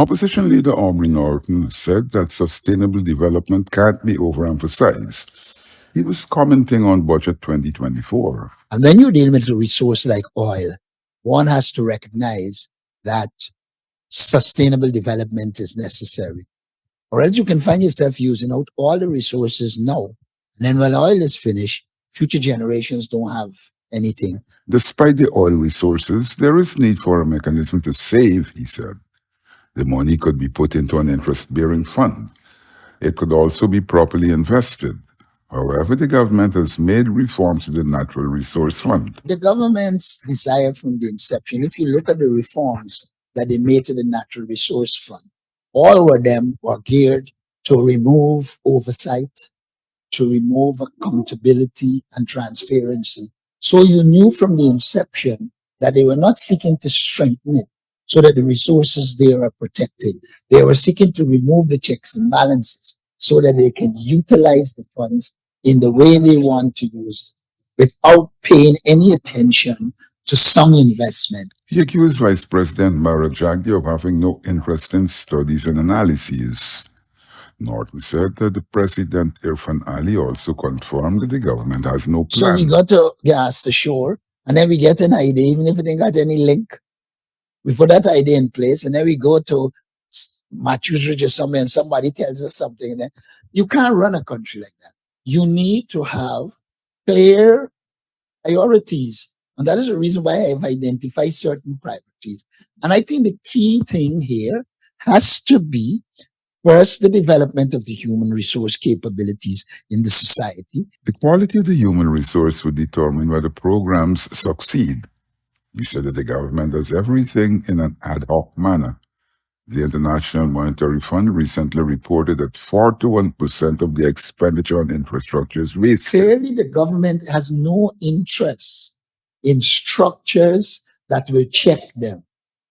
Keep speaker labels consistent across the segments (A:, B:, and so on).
A: Opposition leader Aubrey Norton said that sustainable development can't be overemphasized. He was commenting on Budget 2024.
B: And when you deal with a resource like oil, one has to recognize that sustainable development is necessary. Or else you can find yourself using out all the resources now. And then when oil is finished, future generations don't have anything.
A: Despite the oil resources, there is need for a mechanism to save, he said. The money could be put into an interest-bearing fund. It could also be properly invested. However, the government has made reforms to the Natural Resource Fund.
B: The government's desire from the inception, if you look at the reforms that they made to the Natural Resource Fund, all of them were geared to remove oversight, to remove accountability and transparency. So you knew from the inception that they were not seeking to strengthen it so that the resources there are protected. They were seeking to remove the checks and balances so that they can utilize the funds in the way they want to use it without paying any attention to some investment.
A: He accused Vice President Mara Jagdi of having no interest in studies and analyses. Norton said that the President Irfan Ali also confirmed that the government has no plan.
B: So we got to gas the shore, and then we get an idea, even if it ain't got any link. We put that idea in place, and then we go to Matthews Ridge or somewhere, and somebody tells us something. And then you can't run a country like that. You need to have clear priorities. And that is the reason why I've identified certain priorities. And I think the key thing here has to be, first, the development of the human resource capabilities in the society.
A: The quality of the human resource would determine whether programs succeed. He said that the government does everything in an ad hoc manner. The International Monetary Fund recently reported that 41% of the expenditure on infrastructure is wasted.
B: Clearly, the government has no interest in structures that will check them.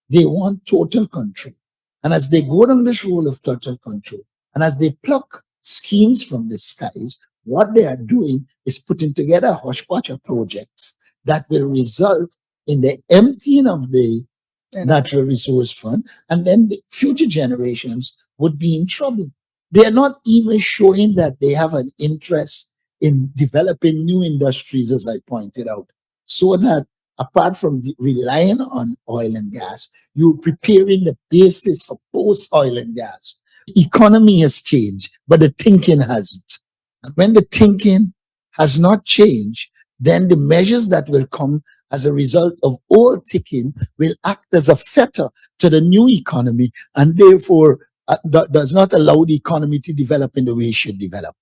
B: They want total control. And as they go down this role of total control, and as they pluck schemes from the skies, what they are doing is putting together a hodgepodge of projects that will result in the emptying of the Natural Resource Fund, and then the future generations would be in trouble. They are not even showing that they have an interest in developing new industries, as I pointed out, so that apart from relying on oil and gas, you're preparing the basis for post-oil and gas. The economy has changed, but the thinking hasn't. And when the thinking has not changed, then the measures that will come as a result of old thinking will act as a fetter to the new economy, and therefore does not allow the economy to develop in the way it should develop.